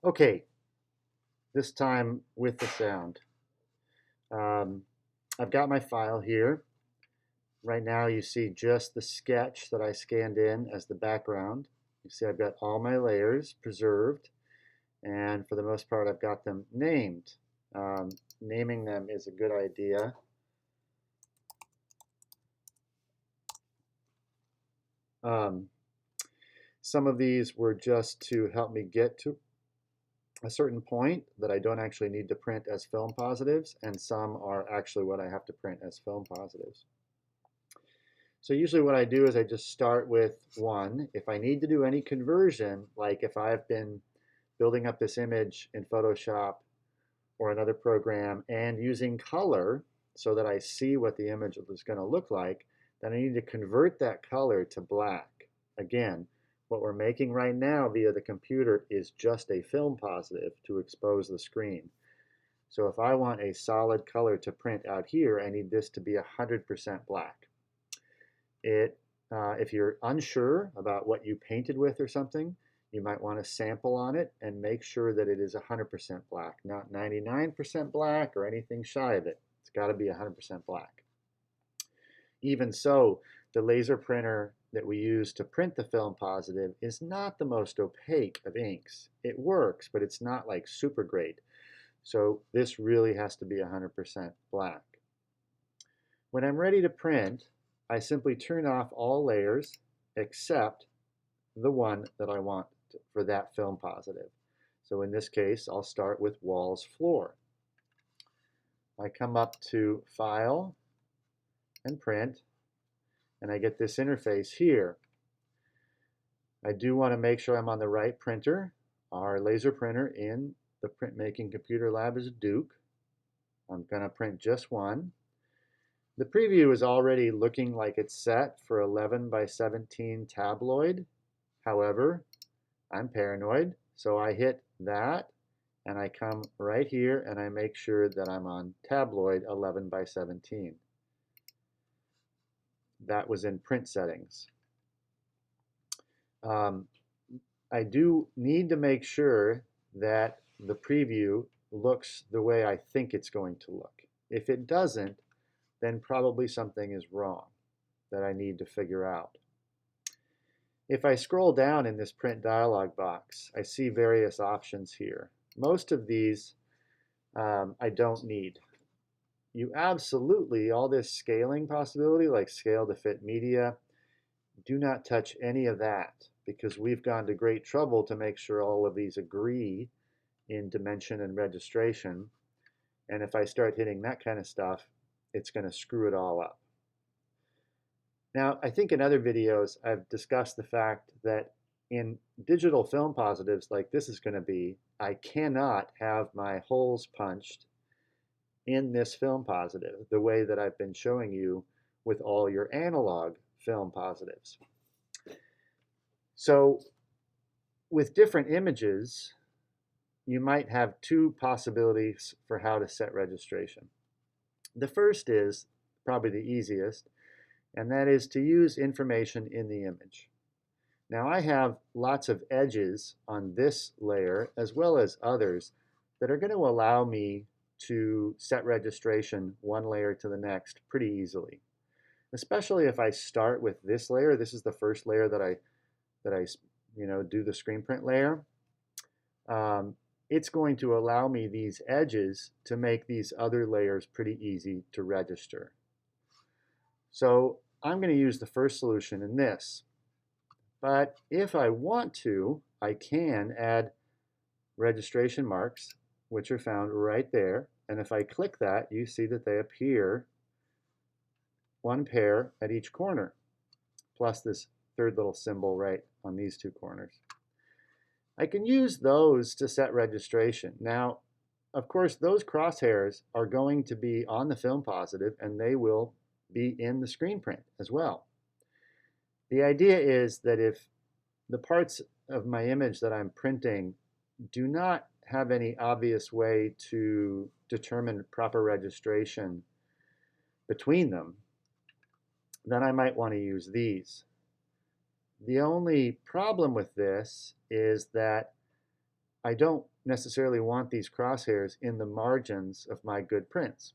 Okay, this time with the sound. Um, I've got my file here. Right now you see just the sketch that I scanned in as the background. You see I've got all my layers preserved, and for the most part I've got them named. Naming them is a good idea. Um, some of these were just to help me get to a certain point that I don't actually need to print as film positives, and some are actually what I have to print as film positives. So usually what I do is I just start with one. If I need to do any conversion, like if I've been building up this image in Photoshop or another program and using color so that I see what the image is going to look like, then I need to convert that color to black. Again, what we're making right now via the computer is just a film positive to expose the screen. So if I want a solid color to print out here, I need this to be 100% black. If you're unsure about what you painted with or something, you might want to sample on it and make sure that it is 100% black, not 99% black or anything shy of it. It's got to be 100% black. Even so, the laser printer that we use to print the film positive is not the most opaque of inks. It works, but it's not like super great. So this really has to be 100% black. When I'm ready to print, I simply turn off all layers except the one that I want for that film positive. So in this case, I'll start with walls floor. I come up to File and Print, and I get this interface here. I do want to make sure I'm on the right printer. Our laser printer in the printmaking computer lab is a Duke. I'm going to print just one. The preview is already looking like it's set for 11 by 17 tabloid. However, I'm paranoid, so I hit that and I come right here and I make sure that I'm on tabloid 11 by 17. That was in print settings. I do need to make sure that the preview looks the way I think it's going to look. If it doesn't, then probably something is wrong that I need to figure out. If I scroll down in this print dialog box, I see various options here. Most of these I don't need. You absolutely, all this scaling possibility, like scale to fit media, do not touch any of that because we've gone to great trouble to make sure all of these agree in dimension and registration. And if I start hitting that kind of stuff, it's going to screw it all up. Now, I think in other videos, I've discussed the fact that in digital film positives like this is going to be, I cannot have my holes punched in this film positive the way that I've been showing you with all your analog film positives. So with different images, you might have two possibilities for how to set registration. The first is probably the easiest, and that is to use information in the image. Now I have lots of edges on this layer as well as others that are going to allow me to set registration one layer to the next pretty easily. Especially if I start with this layer. This is the first layer that I do the screen print layer. It's going to allow me these edges to make these other layers pretty easy to register. So I'm going to use the first solution in this. But if I want to, I can add registration marks, which are found right there. And if I click that, you see that they appear one pair at each corner, plus this third little symbol right on these two corners. I can use those to set registration. Now, of course, those crosshairs are going to be on the film positive and they will be in the screen print as well. The idea is that if the parts of my image that I'm printing do not have any obvious way to determine proper registration between them, then I might want to use these. The only problem with this is that I don't necessarily want these crosshairs in the margins of my good prints.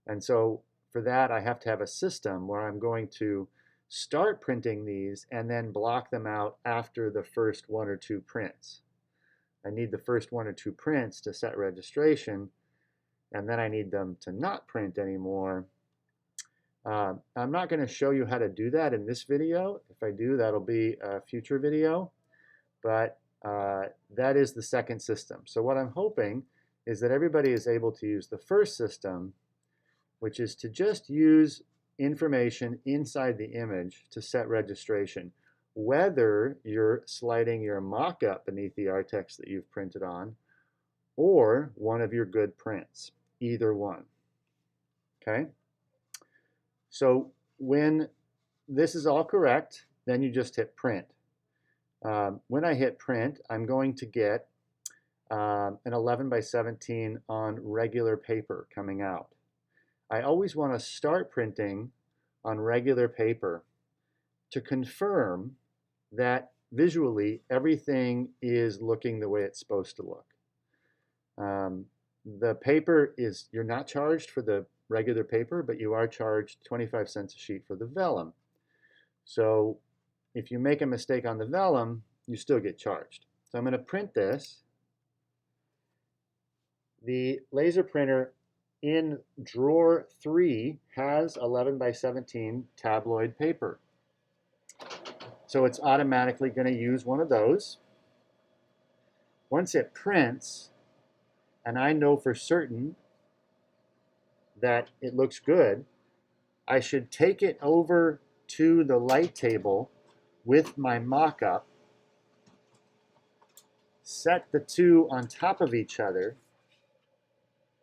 And so for that, I have to have a system where I'm going to start printing these and then block them out after the first 1 or 2 prints. I need the first 1 or 2 prints to set registration, and then I need them to not print anymore. I'm not going to show you how to do that in this video. If I do, that'll be a future video. But that is the second system. So what I'm hoping is that everybody is able to use the first system, which is to just use information inside the image to set registration, whether you're sliding your mock-up beneath the art text that you've printed on, or one of your good prints, either one. Okay? So when this is all correct, then you just hit print. When I hit print, I'm going to get an 11 by 17 on regular paper coming out. I always want to start printing on regular paper to confirm that visually everything is looking the way it's supposed to look. The paper is, you're not charged for the regular paper, but you are charged 25 cents a sheet for the vellum. So if you make a mistake on the vellum, you still get charged. So I'm going to print this. The laser printer in drawer 3 has 11 by 17 tabloid paper. So it's automatically going to use one of those. Once it prints, and I know for certain that it looks good, I should take it over to the light table with my mock-up, set the two on top of each other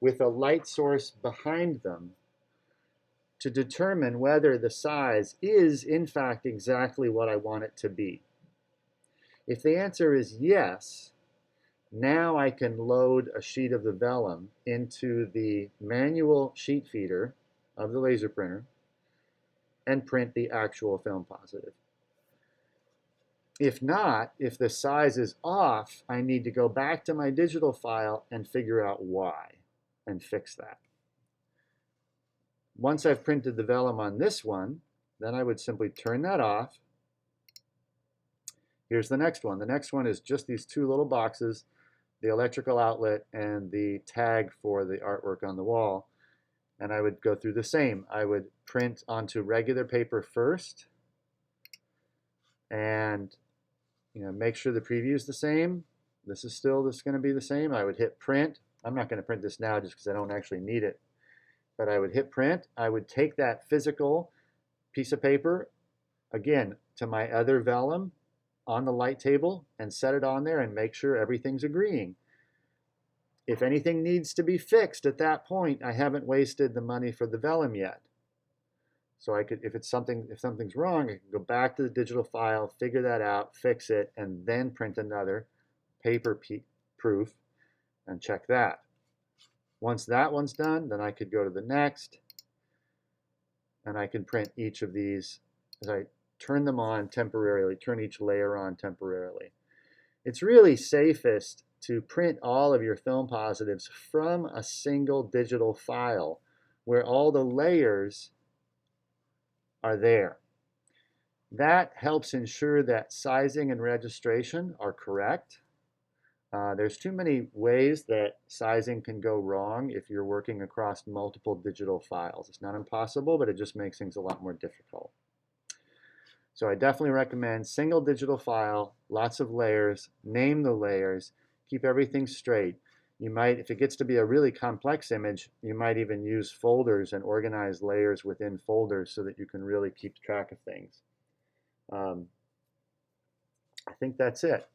with a light source behind them to determine whether the size is in fact exactly what I want it to be. If the answer is yes, now I can load a sheet of the vellum into the manual sheet feeder of the laser printer and print the actual film positive. If not, if the size is off, I need to go back to my digital file and figure out why and fix that. Once I've printed the vellum on this one, then I would simply turn that off. Here's the next one. The next one is just these two little boxes, the electrical outlet and the tag for the artwork on the wall. And I would go through the same. I would print onto regular paper first and make sure the preview is the same. This is going to be the same. I would hit print. I'm not going to print this now just because I don't actually need it. But I would hit print. I would take that physical piece of paper, again, to my other vellum on the light table and set it on there and make sure everything's agreeing. If anything needs to be fixed at that point, I haven't wasted the money for the vellum yet. So I could, if something's wrong, I can go back to the digital file, figure that out, fix it, and then print another paper proof and check that. Once that one's done, then I could go to the next, and I can print each of these as I turn them on temporarily, turn each layer on temporarily. It's really safest to print all of your film positives from a single digital file where all the layers are there. That helps ensure that sizing and registration are correct. There's too many ways that sizing can go wrong if you're working across multiple digital files. It's not impossible, but it just makes things a lot more difficult. So I definitely recommend single digital file, lots of layers, name the layers, keep everything straight. You might, if it gets to be a really complex image, you might even use folders and organize layers within folders so that you can really keep track of things. I think that's it.